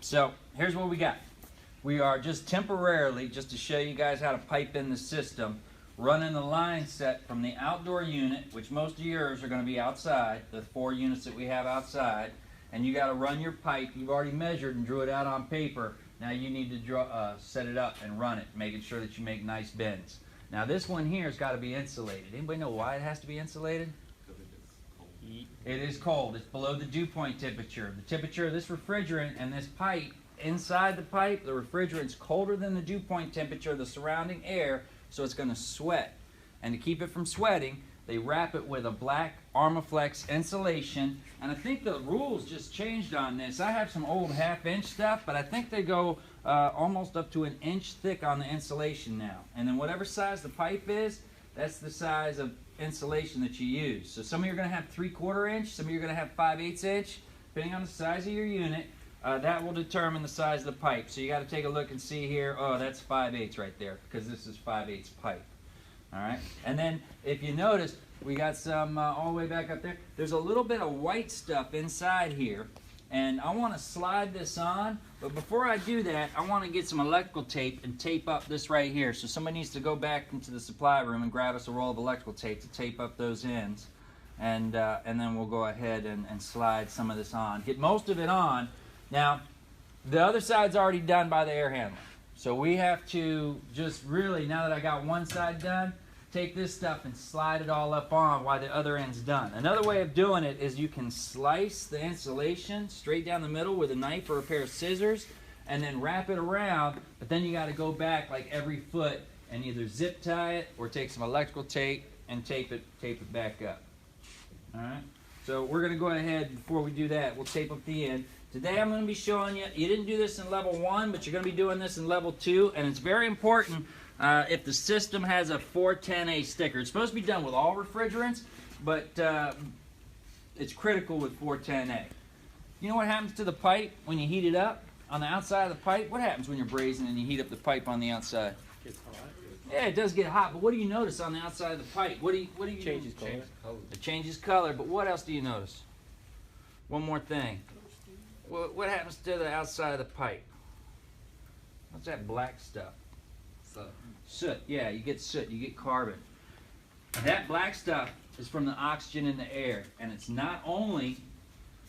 So here's what we got. We are just temporarily, just to show you guys how to pipe in the system, running the line set from the outdoor unit, which most of yours are going to be outside, the 4 units that we have outside, and you got to run your pipe. You've already measured and drew it out on paper. Now you need to set it up and run it, making sure that you make nice bends. Now this one here has got to be insulated. Anybody know why it has to be insulated? It is cold. It's below the dew point temperature. The temperature of this refrigerant and this pipe, inside the pipe, the refrigerant's colder than the dew point temperature of the surrounding air, so it's going to sweat. And to keep it from sweating, they wrap it with a black Armaflex insulation. And I think the rules just changed on this. I have some old half-inch stuff, but I think they go almost up to 1 inch thick on the insulation now. And then whatever size the pipe is, that's the size of insulation that you use. So some of you are going to have 3/4 inch, some of you are going to have 5/8 inch, depending on the size of your unit. That will determine the size of the pipe. So you got to take a look and see here. Oh, that's 5/8 right there, because this is 5/8 pipe. All right. And then if you notice, we got some all the way back up there. There's a little bit of white stuff inside here, and I want to slide this on. But before I do that, I want to get some electrical tape and tape up this right here. So somebody needs to go back into the supply room and grab us a roll of electrical tape to tape up those ends, and then we'll go ahead and slide some of this on. Get most of it on. Now, the other side's already done by the air handler. So we have to just really, now that I got one side done, take this stuff and slide it all up on while the other end's done. Another way of doing it is you can slice the insulation straight down the middle with a knife or a pair of scissors and then wrap it around, but then you got to go back like every foot and either zip tie it or take some electrical tape and tape it back up. All right? So we're going to go ahead, before we do that, we'll tape up the end. Today I'm going to be showing you, you didn't do this in level 1, but you're going to be doing this in level 2, and it's very important if the system has a 410A sticker. It's supposed to be done with all refrigerants, but it's critical with 410A. You know what happens to the pipe when you heat it up? On the outside of the pipe, what happens when you're brazing and you heat up the pipe on the outside? It gets hot. Yeah, it does get hot, but what do you notice on the outside of the pipe? What do you changes color. It changes color, but what else do you notice? One more thing. What happens to the outside of the pipe? What's that black stuff? Soot. Soot, yeah, you get soot, you get carbon. That black stuff is from the oxygen in the air, and it's not only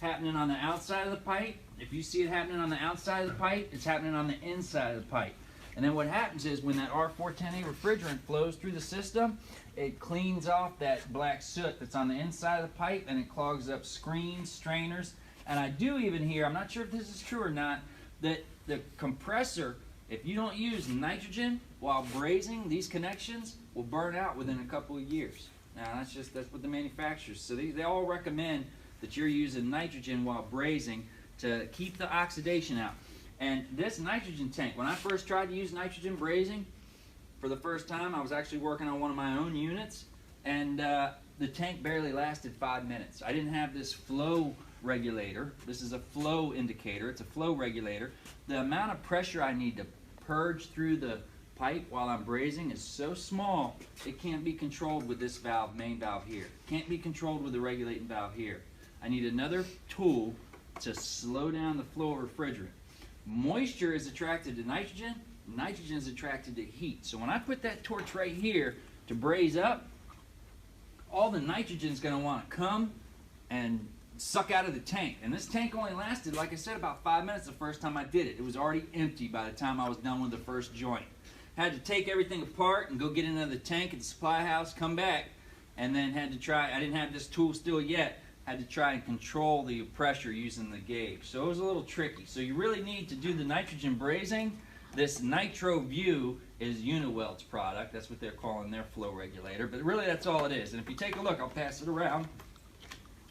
happening on the outside of the pipe. If you see it happening on the outside of the pipe, it's happening on the inside of the pipe. And then what happens is when that R410A refrigerant flows through the system, it cleans off that black soot that's on the inside of the pipe, and it clogs up screens, strainers. And I do even hear, I'm not sure if this is true or not, that the compressor, if you don't use nitrogen while brazing, these connections will burn out within a couple of years. Now that's what the manufacturers, so they all recommend that you're using nitrogen while brazing to keep the oxidation out. And this nitrogen tank, when I first tried to use nitrogen brazing for the first time, I was actually working on one of my own units, and the tank barely lasted 5 minutes. I didn't have this flow regulator. This is a flow indicator. It's a flow regulator. The amount of pressure I need to purge through the pipe while I'm brazing is so small, it can't be controlled with this valve, main valve here. Can't be controlled with the regulating valve here. I need another tool to slow down the flow of refrigerant. Moisture is attracted to nitrogen. Nitrogen is attracted to heat. So when I put that torch right here to braze up, all the nitrogen is going to want to come and suck out of the tank. And this tank only lasted, like I said, about 5 minutes the first time I did it. It was already empty by the time I was done with the first joint. Had to take everything apart and go get another tank at the supply house, come back, and then had to try, I didn't have this tool still yet, had to try and control the pressure using the gauge. So it was a little tricky. So you really need to do the nitrogen brazing. This Nitro View is Uniweld's product. That's what they're calling their flow regulator. But really that's all it is. And if you take a look, I'll pass it around.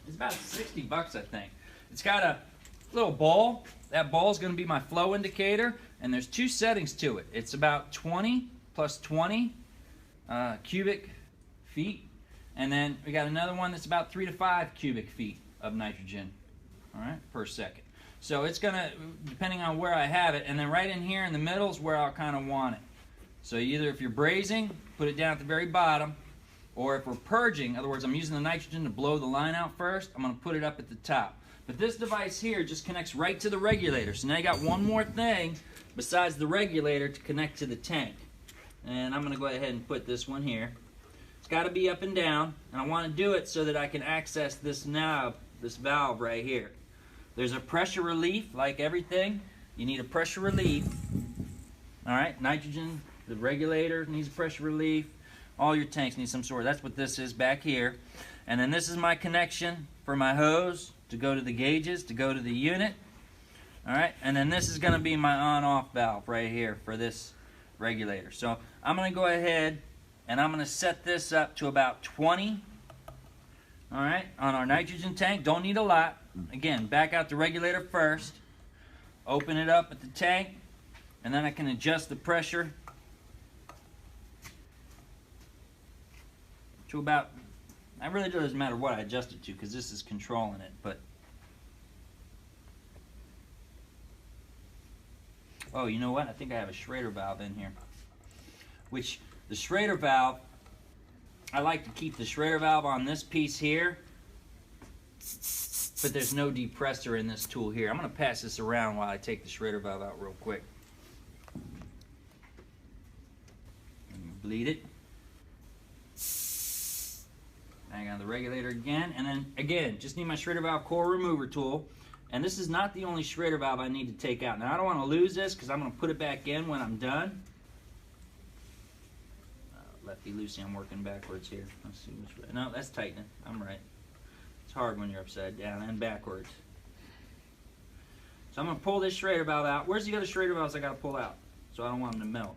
It's about 60 bucks, I think. It's got a little ball. That ball is going to be my flow indicator. And there's 2 settings to it. It's about 20 plus 20 cubic feet. And then we got another one that's about 3 to 5 cubic feet of nitrogen, all right, per second. So it's going to, depending on where I have it, and then right in here in the middle is where I'll kind of want it. So either if you're brazing, put it down at the very bottom, or if we're purging, in other words, I'm using the nitrogen to blow the line out first, I'm going to put it up at the top. But this device here just connects right to the regulator. So now you got one more thing besides the regulator to connect to the tank. And I'm going to go ahead and put this one here. It's got to be up and down, and I want to do it so that I can access this knob, this valve right here. There's a pressure relief, like everything. You need a pressure relief. All right, nitrogen, the regulator needs a pressure relief. All your tanks need some sort. That's what this is back here. And then this is my connection for my hose to go to the gauges, to go to the unit. All right, and then this is going to be my on-off valve right here for this regulator. So I'm going to go ahead and I'm going to set this up to about 20. All right, on our nitrogen tank. Don't need a lot. Again, back out the regulator first. Open it up at the tank, and then I can adjust the pressure to about, it really doesn't matter what I adjust it to because this is controlling it, but oh, you know what? I think I have a Schrader valve in here, which the Schrader valve, I like to keep the Schrader valve on this piece here, but there's no depressor in this tool here. I'm going to pass this around while I take the Schrader valve out real quick. Bleed it. Hang on the regulator again, and then again, just need my Schrader valve core remover tool. And this is not the only Schrader valve I need to take out. Now I don't want to lose this because I'm going to put it back in when I'm done. Lefty loosey, I'm working backwards here. Let's see which way. No, that's tightening. I'm right. It's hard when you're upside down and backwards. So I'm going to pull this Schrader valve out. Where's the other Schrader valves I got to pull out? So I don't want them to melt.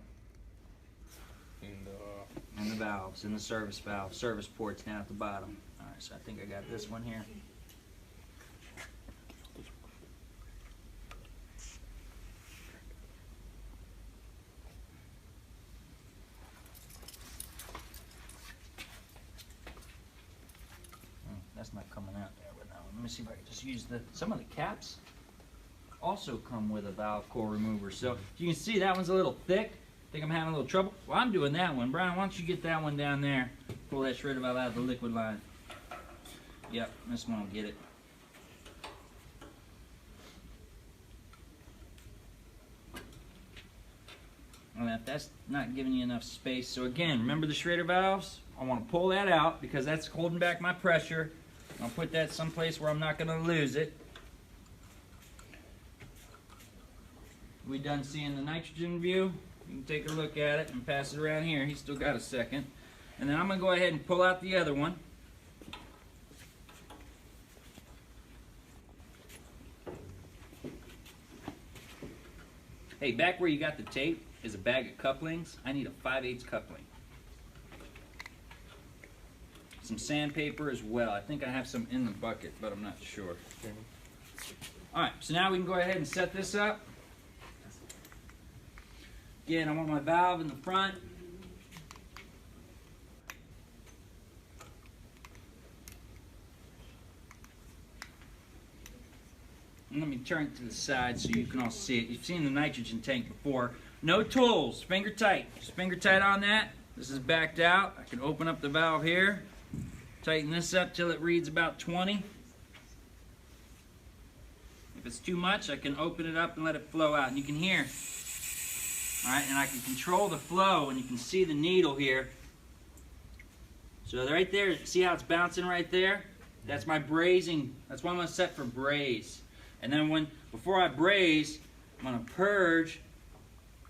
And the valves, and the service valve, service ports down at the bottom. All right, so I think I got this one here. That's not coming out there with that one. Let me see if I can just use some of the caps also come with a valve core remover. So you can see that one's a little thick. Think I'm having a little trouble? Well, I'm doing that one. Brian, why don't you get that one down there? Pull that Schrader valve out of the liquid line. Yep, this one will get it. And if that's not giving you enough space, so again, remember the Schrader valves? I want to pull that out because that's holding back my pressure. I'll put that someplace where I'm not going to lose it. We done seeing the nitrogen view? You can take a look at it and pass it around here. He's still got a second. And then I'm going to go ahead and pull out the other one. Hey, back where you got the tape is a bag of couplings. I need a 5/8 coupling. Some sandpaper as well. I think I have some in the bucket, but I'm not sure. Alright, so now we can go ahead and set this up. Again, I want my valve in the front. And let me turn it to the side so you can all see it. You've seen the nitrogen tank before. No tools, finger tight. Just finger tight on that. This is backed out. I can open up the valve here. Tighten this up till it reads about 20. If it's too much, I can open it up and let it flow out. And you can hear. All right, and I can control the flow, and you can see the needle here. So right there, see how it's bouncing right there? That's my brazing. That's what I'm going to set for braze. And then before I braze, I'm going to purge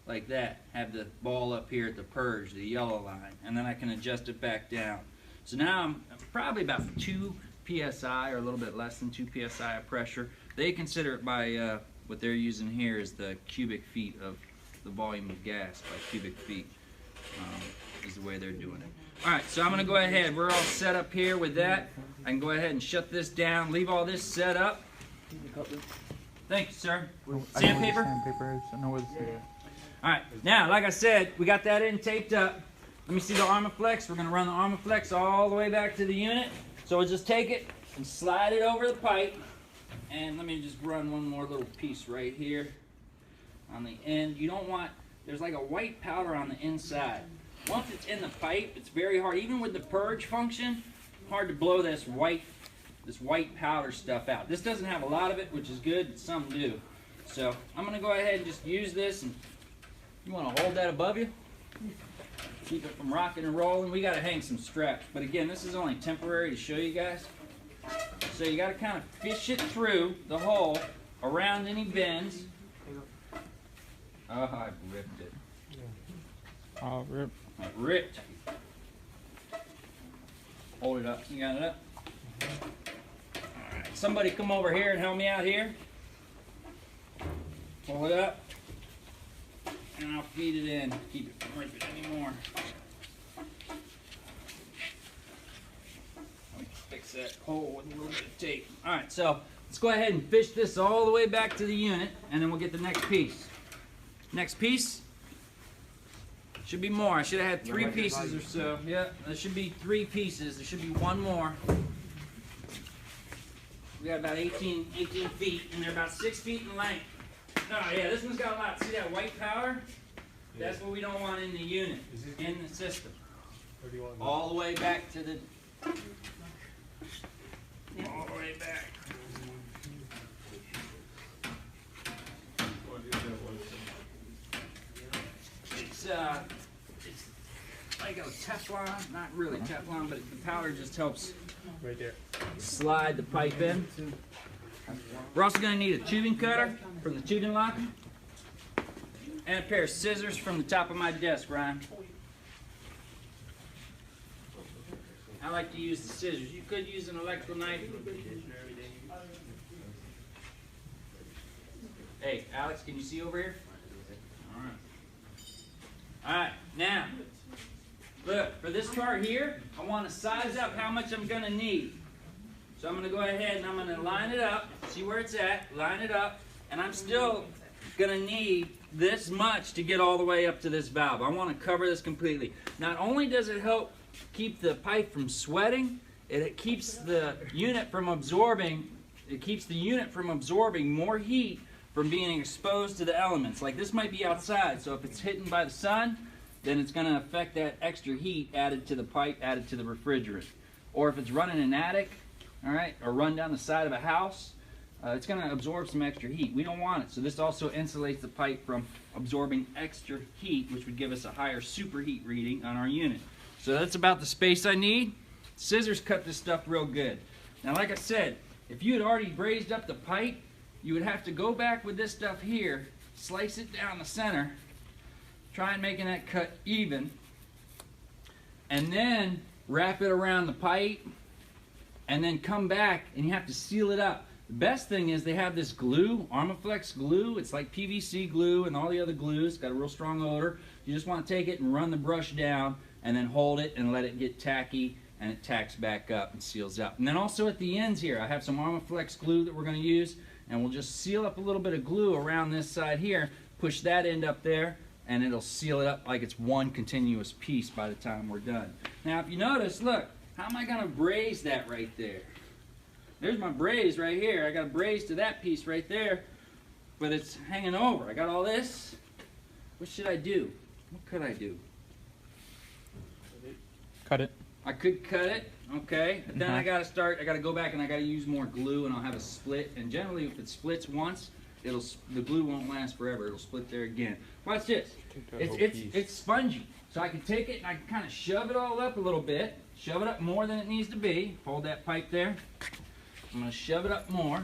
like that. Have the ball up here at the purge, the yellow line, and then I can adjust it back down. So now I'm probably about 2 psi or a little bit less than 2 psi of pressure. They consider it by what they're using here is the cubic feet of the volume of gas by cubic feet is the way they're doing it. All right, so I'm going to go ahead. We're all set up here with that. I can go ahead and shut this down, leave all this set up. Thank you, sir. Sandpaper? Sandpaper. I know where this is. All right, now, like I said, we got that in taped up. Let me see the Armaflex. We're going to run the Armaflex all the way back to the unit. So we'll just take it and slide it over the pipe. And let me just run one more little piece right here on the end. You don't want, there's like a white powder on the inside. Once it's in the pipe, it's very hard, even with the purge function, hard to blow this white this white powder stuff out. This doesn't have a lot of it, which is good, but some do. So I'm gonna go ahead and just use this, and you wanna hold that above you? Keep it from rocking and rolling. We gotta hang some straps, but again, this is only temporary to show you guys. So you gotta kind of fish it through the hole, around any bends. Oh, I ripped it. Oh, rip. I ripped. Hold it up. You got it up? Alright, somebody come over here and help me out here. Pull it up. And I'll feed it in. Keep it from ripping anymore. Let me fix that hole with a little bit of tape. Alright, so let's go ahead and fish this all the way back to the unit, and then we'll get the next piece. Next piece. Should be more. I should have had 3 pieces or so. Yeah, there should be 3 pieces. There should be one more. We got about 18 feet, and they're about 6 feet in length. Oh yeah, this one's got a lot. See that white powder? That's what we don't want in the unit, in the system. Where do you want all the way back to the... all the way back. It's like a Teflon, not really Teflon, but the powder just helps right there. slide the pipe in. We're also going to need a tubing cutter from the tubing locker, and a pair of scissors from the top of my desk, Ryan. I like to use the scissors. You could use an electrical knife. Hey, Alex, can you see over here? All right. All right, now, look, for this part here, I want to size up how much I'm going to need. So I'm going to go ahead and I'm going to line it up, see where it's at, line it up, and I'm still going to need this much to get all the way up to this valve. I want to cover this completely. Not only does it help keep the pipe from sweating, it keeps the unit from absorbing, more heat from being exposed to the elements. Like this might be outside, so if it's hitting by the sun, then it's going to affect that extra heat added to the pipe, added to the refrigerant. Or if it's running in an attic, all right, or run down the side of a house, it's going to absorb some extra heat. We don't want it. So this also insulates the pipe from absorbing extra heat, which would give us a higher superheat reading on our unit. So that's about the space I need. Scissors cut this stuff real good. Now, like I said, if you had already brazed up the pipe, you would have to go back with this stuff here, slice it down the center, try and making that cut even, and then wrap it around the pipe, and then come back and you have to seal it up. The best thing is they have this glue, Armaflex glue. It's like PVC glue and all the other glues. It's got a real strong odor. You just want to take it and run the brush down and then hold it and let it get tacky, and it tacks back up and seals up. And then also at the ends here, I have some Armaflex glue that we're going to use, and we'll just seal up a little bit of glue around this side here, push that end up there, and it'll seal it up like it's one continuous piece by the time we're done. Now if you notice, look, how am I going to braze that right there? There's my braze right here. I got a braze to that piece right there, but it's hanging over. I got all this. What should I do? What could I do? Cut it. I could cut it, okay, but then I gotta go back and I gotta use more glue, and I'll have a split, and generally if it splits once, the glue won't last forever. It'll split there again. Watch this. It's spongy, so I can take it and I can kind of shove it all up a little bit, shove it up more than it needs to be. Hold that pipe there. I'm gonna shove it up more.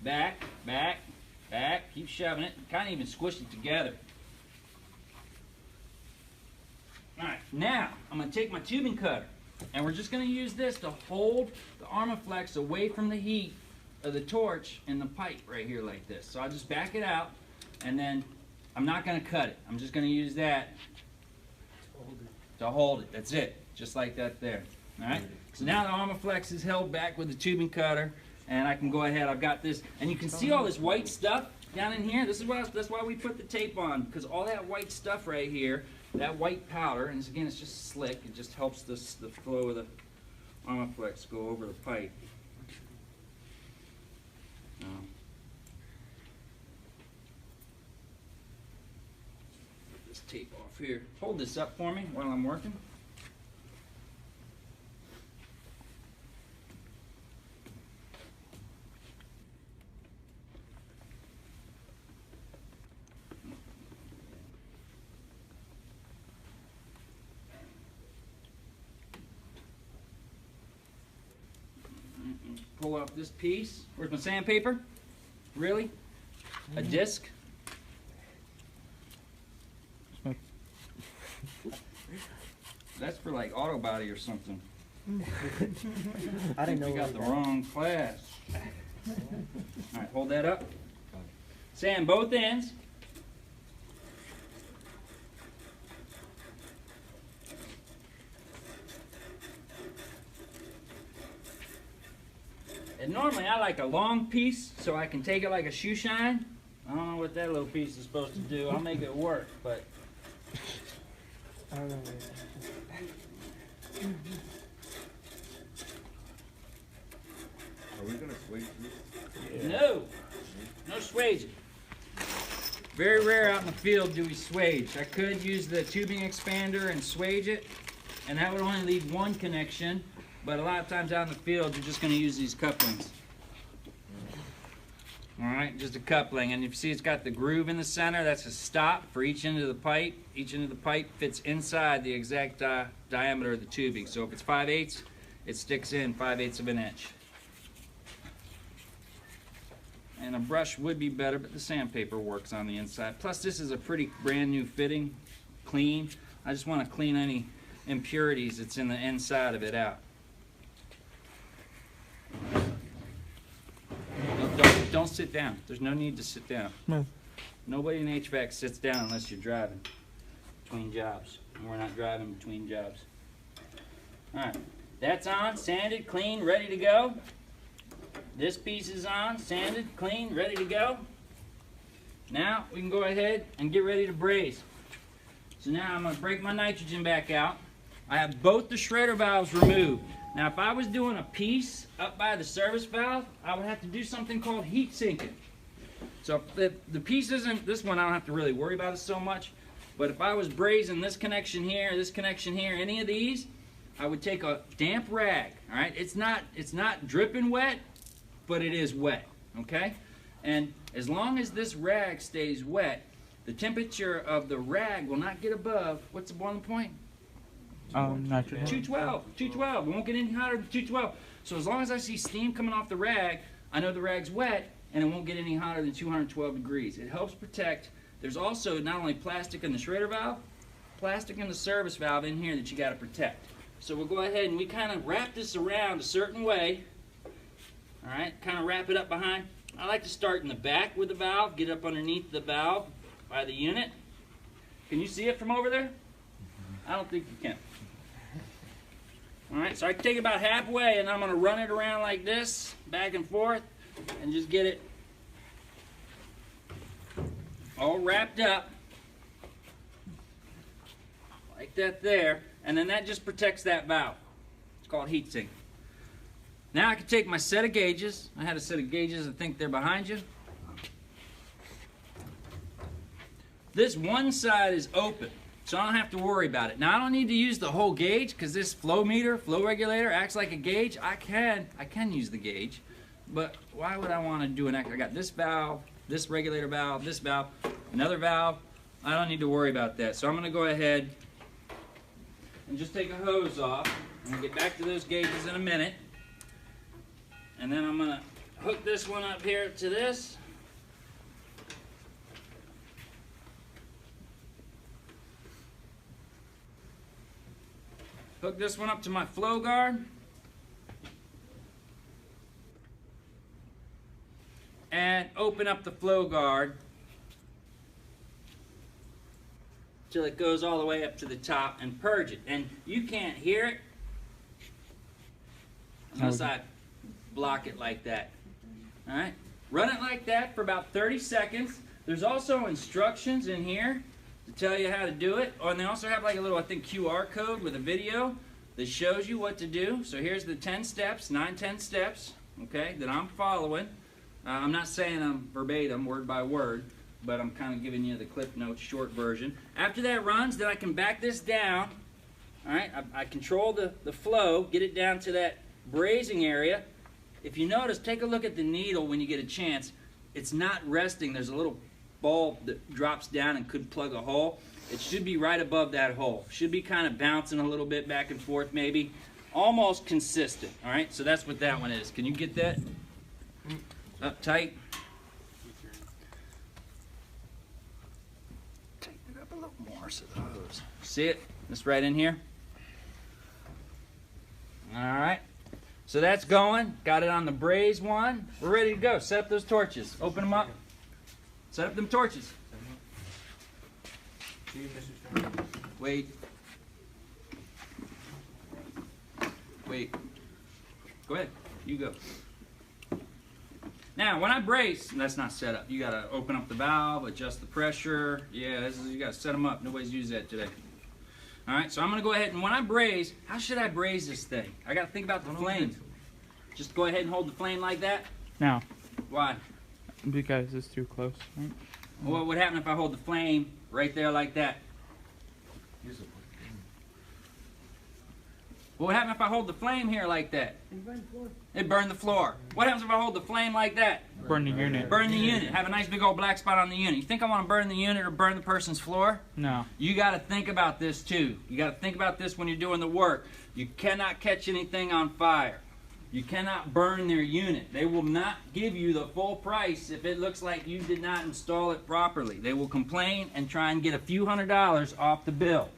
Back, back, back. Keep shoving it. Kind of even squish it together. Alright, now I'm going to take my tubing cutter, and we're just going to use this to hold the Armaflex away from the heat of the torch in the pipe right here like this. So I'll just back it out, and then I'm not going to cut it. I'm just going to use that to hold it. That's it. Just like that there. Alright? So now the Armaflex is held back with the tubing cutter, and I can go ahead. I've got this, and you can see all this white stuff down in here. That's why we put the tape on, because all that white stuff right here, that white powder, and again, it's just slick. It just helps the flow of the Armaflex go over the pipe. Get this tape off here. Hold this up for me while I'm working. pull off this piece. Where's my sandpaper? Really? A disc? That's for like auto body or something. I didn't know We got the wrong class. All right, hold that up. Sand both ends. And normally I like a long piece so I can take it like a shoe shine. I don't know what that little piece is supposed to do. I'll make it work, but I don't know. Are we gonna switch this? no swage. Very rare out in the field do we swage. I could use the tubing expander and swage it, and that would only leave one connection, but a lot of times out in the field you're just going to use these couplings. Alright, just a coupling, and if you see it's got the groove in the center, that's a stop for each end of the pipe. Each end of the pipe fits inside the exact diameter of the tubing. So if it's 5/8, it sticks in 5/8 of an inch. And a brush would be better, but the sandpaper works on the inside. Plus this is a pretty brand new fitting, clean. I just want to clean any impurities that's in the inside of it out. Don't sit down. There's no need to sit down. No. Nobody in HVAC sits down unless you're driving between jobs. And we're not driving between jobs. Alright, that's on, sanded, clean, ready to go. This piece is on, sanded, clean, ready to go. Now we can go ahead and get ready to braze. So now I'm going to break my nitrogen back out. I have both the shredder valves removed. Now if I was doing a piece up by the service valve, I would have to do something called heat sinking. So if the piece isn't, this one I don't have to really worry about it so much, but if I was brazing this connection here, any of these, I would take a damp rag, all right? It's not dripping wet, but it is wet, okay? And as long as this rag stays wet, the temperature of the rag will not get above, what's the boiling point? Nitrogen. 212. 212. It won't get any hotter than 212. So as long as I see steam coming off the rag, I know the rag's wet, and it won't get any hotter than 212 degrees. It helps protect. There's also not only plastic in the shredder valve, plastic in the service valve in here that you got to protect. So we'll go ahead and we kind of wrap this around a certain way. All right, kind of wrap it up behind. I like to start in the back with the valve, get up underneath the valve by the unit. Can you see it from over there? I don't think you can. All right, so I can take it about halfway, and I'm going to run it around like this, back and forth, and just get it all wrapped up like that there, and then that just protects that valve. It's called heat sink. Now I can take my set of gauges. I had a set of gauges, I think they're behind you. This one side is open, so I don't have to worry about it. Now I don't need to use the whole gauge because this flow meter, flow regulator acts like a gauge. I can use the gauge, but why would I want to do an extra? I got this valve, this regulator valve, this valve, another valve. I don't need to worry about that. So I'm going to go ahead and just take a hose off. I'm going to get back to those gauges in a minute. And then I'm going to hook this one up here to this. Hook this one up to my flow guard. And open up the flow guard till it goes all the way up to the top and purge it. And you can't hear it unless I block it like that. All right, run it like that for about 30 seconds. There's also instructions in here to tell you how to do it. Oh, and they also have like a little, I think, QR code with a video that shows you what to do. So here's the 10 steps, 10 steps, okay, that I'm following. I'm not saying them verbatim, word by word, but I'm kind of giving you the Cliff Notes short version. After that runs, then I can back this down. All right, I control the flow, get it down to that brazing area. If you notice, take a look at the needle when you get a chance. It's not resting. There's a little bulb that drops down and could plug a hole. It should be right above that hole. Should be kind of bouncing a little bit back and forth maybe almost consistent. All right, so that's what that one is. Can you get that up tight? Tighten it up a little more so those. See it? This right in here. All right. So that's going. Got it on the braze one. We're ready to go. Set up those torches. Open them up. Set up them torches. Wait. Wait. Go ahead. You go. Now, when I brace, that's not set up. You got to open up the valve, adjust the pressure. Yeah, you got to set them up. Nobody's used that today. All right, so I'm going to go ahead and when I braze, how should I braze this thing? I got to think about the flame. Just go ahead and hold the flame like that? No. Why? Because it's too close. Right? Well, what would happen if I hold the flame right there like that? What would happen if I hold the flame here like that? It'd burn the floor. What happens if I hold the flame like that? Burn the unit. Burn the unit. Have a nice big old black spot on the unit. You think I want to burn the unit or burn the person's floor? No. You got to think about this too. You got to think about this when you're doing the work. You cannot catch anything on fire. You cannot burn their unit. They will not give you the full price if it looks like you did not install it properly. They will complain and try and get a few $100s off the bill.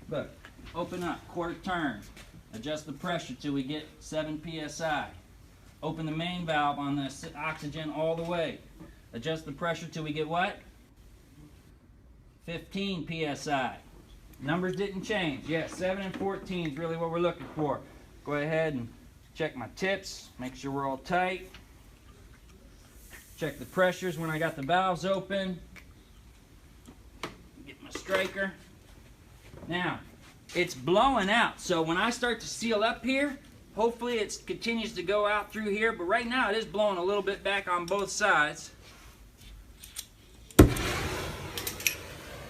Look, open up, quarter turn. Adjust the pressure till we get 7 psi. Open the main valve on the oxygen all the way. Adjust the pressure till we get what? 15 psi. Numbers didn't change. Yes, 7 and 14 is really what we're looking for. Go ahead and check my tips. Make sure we're all tight. Check the pressures when I got the valves open. Get my striker. Now, it's blowing out, so when I start to seal up here, hopefully it continues to go out through here, but right now it is blowing a little bit back on both sides.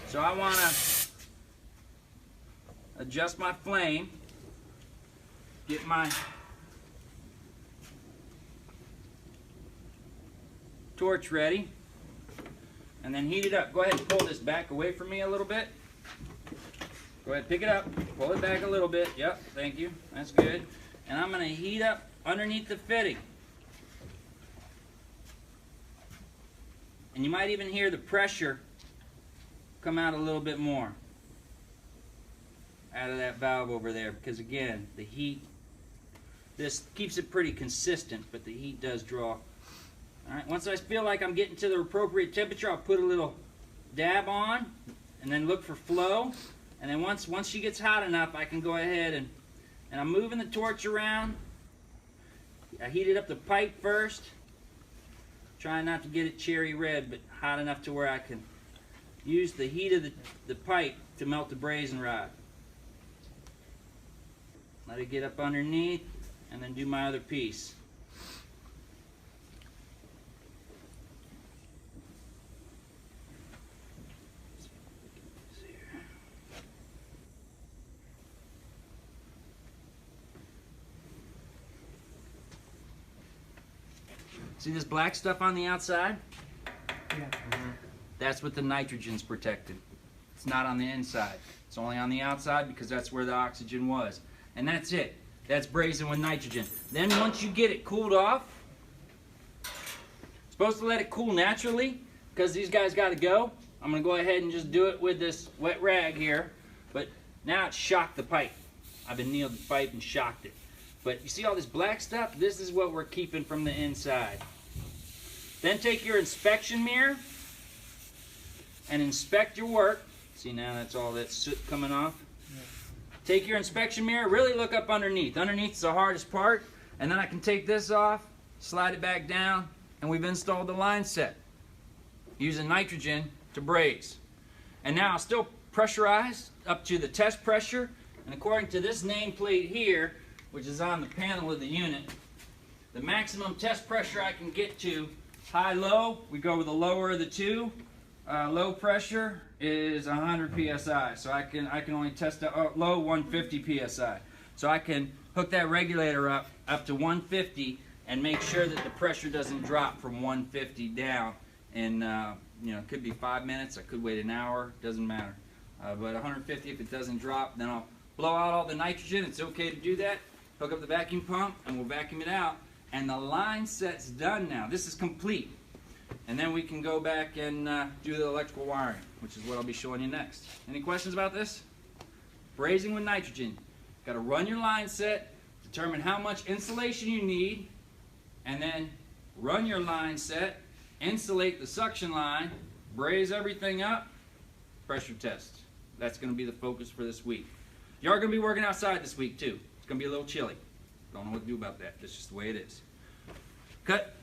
So I want to adjust my flame, get my torch ready, and then heat it up. Go ahead and pull this back away from me a little bit. Go ahead, pick it up, pull it back a little bit. Yep, thank you, that's good. And I'm gonna heat up underneath the fitting. And you might even hear the pressure come out a little bit more out of that valve over there, because again, the heat, this keeps it pretty consistent, but the heat does draw. All right, once I feel like I'm getting to the appropriate temperature, I'll put a little dab on and then look for flow. And then once she gets hot enough, I can go ahead and I'm moving the torch around. I heated up the pipe first. Trying not to get it cherry red, but hot enough to where I can use the heat of the pipe to melt the brazing rod. Let it get up underneath, and then do my other piece. See this black stuff on the outside? Yeah. That's what the nitrogen's protected. It's not on the inside. It's only on the outside because that's where the oxygen was. And that's it. That's brazing with nitrogen. Then once you get it cooled off, supposed to let it cool naturally because these guys got to go. I'm going to go ahead and just do it with this wet rag here. But now it's shocked the pipe. I've annealed the pipe and shocked it. But you see all this black stuff? This is what we're keeping from the inside. Then take your inspection mirror and inspect your work. See, now that's all that soot coming off. Yeah. Take your inspection mirror, really look up underneath. Underneath's the hardest part. And then I can take this off, slide it back down, and we've installed the line set using nitrogen to braze. And now I'll still pressurize up to the test pressure. And according to this nameplate here, which is on the panel of the unit, the maximum test pressure I can get to, high-low, we go with the lower of the two. Low pressure is 100 psi, so I can only test out low 150 psi. So I can hook that regulator up to 150 and make sure that the pressure doesn't drop from 150 down. And it could be 5 minutes, I could wait an hour, doesn't matter. But 150, if it doesn't drop, then I'll blow out all the nitrogen. It's okay to do that. hook up the vacuum pump, and we'll vacuum it out. And the line set's done now. This is complete. And then we can go back and do the electrical wiring, which is what I'll be showing you next. Any questions about this? Brazing with nitrogen. Got to run your line set, determine how much insulation you need, and then run your line set, insulate the suction line, braze everything up, pressure test. That's going to be the focus for this week. You are going to be working outside this week too. It's going to be a little chilly. Don't know what to do about that. That's just the way it is. Cut.